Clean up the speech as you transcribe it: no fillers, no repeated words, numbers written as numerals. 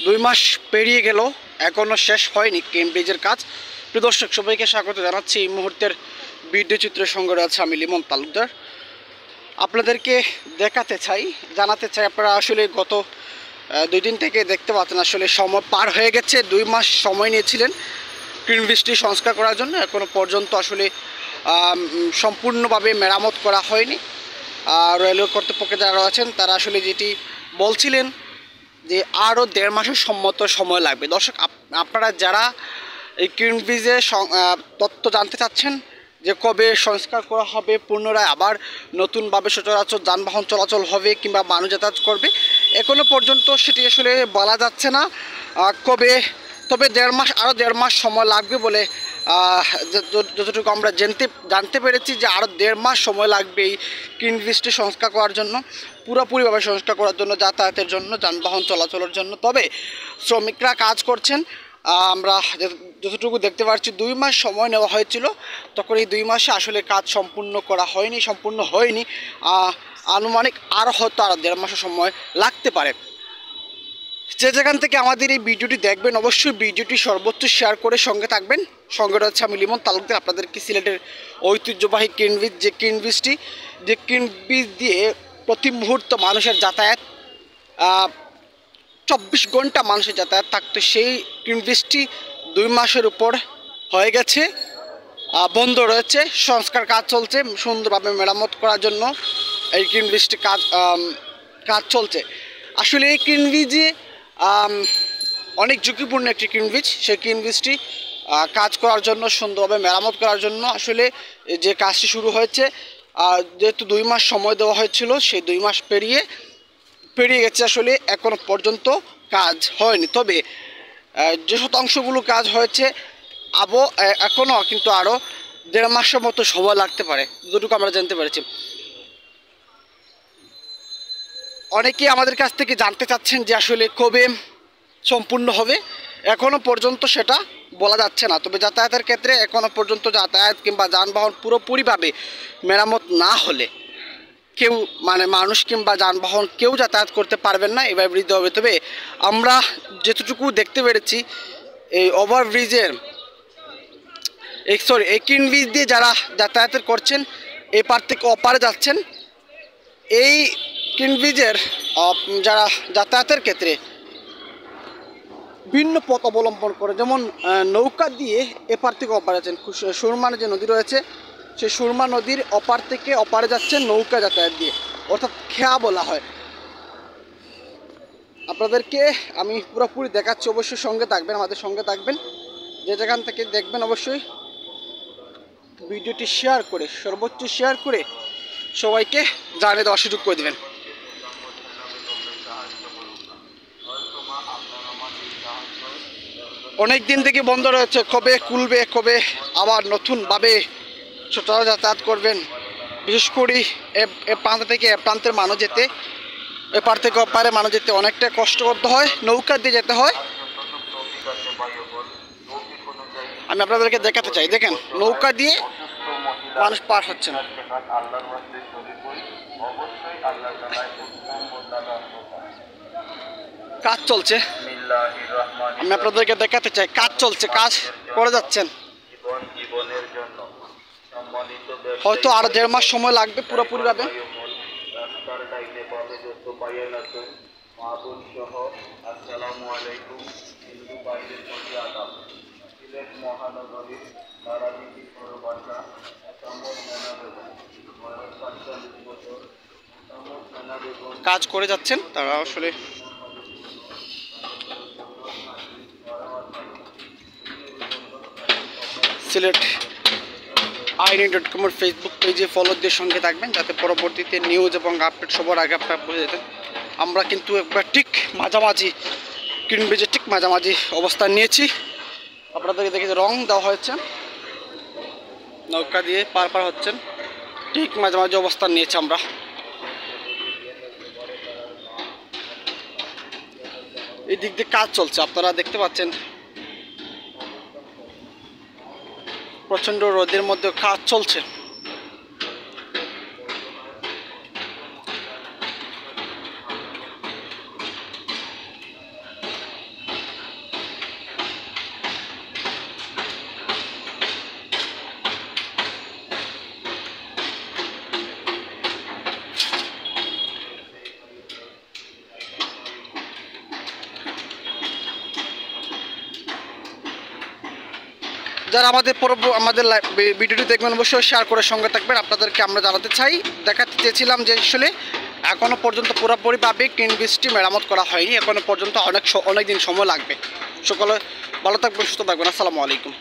2 মাস পেরিয়ে গেল, এখনও শেষ হয়নি ক্রেন ব্রিজের কাজ। প্রিয় দর্শক, সবাইকে স্বাগত জানাচ্ছি। এই মুহূর্তের ভিডিও চিত্রের সঙ্গে রয়েছে আমি লিমন তালুকদার। আপনাদেরকে জানাতে চাই আপনারা আসলে গত 2 দিন থেকে দেখতে পাচ্ছেন আসলে সময় পার হয়ে গেছে। 2 মাস সময় নিয়েছিলেন ক্রেন ব্রিজটি সংস্কার করার জন্য, এখনও পর্যন্ত আসলে সম্পূর্ণভাবে মেরামত করা হয়নি। রেলওয়ে কর্তৃপক্ষ যারা রয়েছেন তারা আসলে যেটি বলছিলেন যে আরও 1.5 মাসের সময় লাগবে। দর্শক, আপনারা যারা এই ক্রেন ব্রিজের তথ্য জানতে চাচ্ছেন যে কবে সংস্কার করা হবে, পুনরায় আবার নতুনভাবে সচরাচর যানবাহন চলাচল হবে কিংবা মানুষ যাতায়াত করবে, এখনও পর্যন্ত সেটি আসলে বলা যাচ্ছে না কবে। তবে 1.5 মাস সময় লাগবে বলে যতটুকু আমরা জানতে পেরেছি যে আরও 1.5 মাস সময় লাগবে এই ক্রেন ব্রিজটি সংস্কার করার জন্য, পুরোপুরিভাবে সংস্কার করার জন্য, যাতায়াতের জন্য, যানবাহন চলাচলের জন্য। তবে শ্রমিকরা কাজ করছেন। আমরা যতটুকু দেখতে পাচ্ছি 2 মাস সময় নেওয়া হয়েছিল, তখন এই 2 মাসে আসলে কাজ সম্পূর্ণ হয়নি। আনুমানিক আরও 1.5 মাসের সময় লাগতে পারে। যে যেখান থেকে আমাদের এই ভিডিওটি দেখবেন অবশ্যই ভিডিওটি সর্বোচ্চ শেয়ার করে সঙ্গে থাকবেন। সঙ্গে রয়েছে আমি লিমন তালুকদার। আপনাদেরকে সিলেটের ঐতিহ্যবাহী ক্রেন ব্রিজ দিয়ে প্রতি মুহূর্ত মানুষের যাতায়াত, 24 ঘন্টা মানুষের যাতায়াত থাকতো, সেই ক্রেন ব্রিজটি 2 মাসের উপর হয়ে গেছে, বন্ধ রয়েছে। সংস্কার কাজ চলছে, সুন্দরভাবে মেরামত করার জন্য এই ক্রেন ব্রিজটি কাজ চলছে। আসলে এই ক্রেন ব্রিজে অনেক ঝুঁকিপূর্ণ একটি ক্রেন ব্রিজ। সেই ক্রেন ব্রিজটি কাজ করার জন্য, সুন্দরভাবে মেরামত করার জন্য আসলে যে কাজটি শুরু হয়েছে, যেহেতু 2 মাস সময় দেওয়া হয়েছিল, সেই 2 মাস পেরিয়ে গেছে, আসলে এখনও পর্যন্ত কাজ হয়নি। তবে যে শতাংশগুলো কাজ হয়েছে এখনও কিন্তু আরও 1.5 মাসের মতো সময় লাগতে পারে, যতটুকু আমরা জানতে পেরেছি। অনেকেই আমাদের কাছ থেকে জানতে চাচ্ছেন যে আসলে কবে সম্পূর্ণ হবে, এখনও পর্যন্ত সেটা বলা যাচ্ছে না। তবে যাতায়াতের ক্ষেত্রে এখনও পর্যন্ত যাতায়াত কিংবা যানবাহন পুরোপুরিভাবে মেরামত না হলে মানুষ কিংবা যানবাহন কেউ যাতায়াত করতে পারবেন না, এভাবে বৃদ্ধি হবে। তবে আমরা যেটুকু দেখতে পেরেছি এই এই ক্রেন ব্রিজ দিয়ে যারা যাতায়াত করছেন, এপার থেকে ওপারে যাচ্ছেন, এই ক্রেন ব্রিজের যারা যাতায়াতের ক্ষেত্রে ভিন্ন পথ অবলম্বন করে, যেমন নৌকা দিয়ে এপার থেকে ওপারে যাচ্ছেন। সুরমা যে নদী রয়েছে, সেই সুরমা নদীর ওপার থেকে ওপারে যাচ্ছেন নৌকা যাতায়াত দিয়ে, অর্থাৎ খেয়া বলা হয়। আপনাদেরকে আমি পুরোপুরি দেখাচ্ছি, অবশ্যই সঙ্গে থাকবেন, আমাদের সঙ্গে থাকবেন। যে যেখান থেকে দেখবেন অবশ্যই ভিডিওটি সর্বোচ্চ শেয়ার করে সবাইকে জানিয়ে দেওয়ার সুযোগ করে দেবেন। অনেক দিন থেকে বন্ধ রয়েছে, কবে খুলবে, কবে আবার নতুনভাবে সচরাচর যাতায়াত করবেন। বিশেষ করে এ প্রান্ত থেকে এ প্রান্তের মানুষ যেতে, এপার থেকে ওপারে মানুষ যেতে অনেকটা কষ্ট করতে হয়, নৌকা দিয়ে যেতে হয়। আমি আপনাদেরকে দেখাতে চাই, দেখেন নৌকা দিয়ে মানুষ পার হচ্ছেন। কাজ চলছে, আমি আপনাদেরকে দেখাতে চাই, কাজ চলছে, কাজ করে যাচ্ছেন। হয়তো আরো 1.5 মাস সময় লাগবে পুরোপুরিভাবে। কাজ করে যাচ্ছেন তারা আসলে। SYLHET.com এর ফেসবুক পেজে ফলো দিয়ে সঙ্গে থাকবেন, যাতে পরবর্তীতে নিউজ এবং আপডেট সবার আগে আপনারা বুঝে যেতেন। আমরা কিন্তু একবার ঠিক মাঝামাঝি ক্রেন ব্রিজের ঠিক মাঝামাঝি অবস্থান নিয়েছি। আপনাদেরকে দেখে রং দেওয়া হয়েছে, নৌকা দিয়ে পার হচ্ছেন, ঠিক মাঝামাঝি অবস্থান নিয়েছি আমরা। এই দিক দিয়ে কাজ চলছে, আপনারা দেখতে পাচ্ছেন। প্রচণ্ড রোদের মধ্যে কাজ চলছে। যারা আমাদের ভিডিওটি দেখবেন অবশ্যই শেয়ার করে সঙ্গে থাকবেন। আপনাদেরকে আমরা জানাতে চাই, দেখাতে চেয়েছিলাম যে আসলে এখনও পর্যন্ত পুরোপুরিভাবে টিন ব্রিজটি মেরামত করা হয়নি, এখনও পর্যন্ত অনেক দিন সময় লাগবে। সকলে ভালো থাকবেন, সুস্থ থাকবেন। আসসালামু আলাইকুম।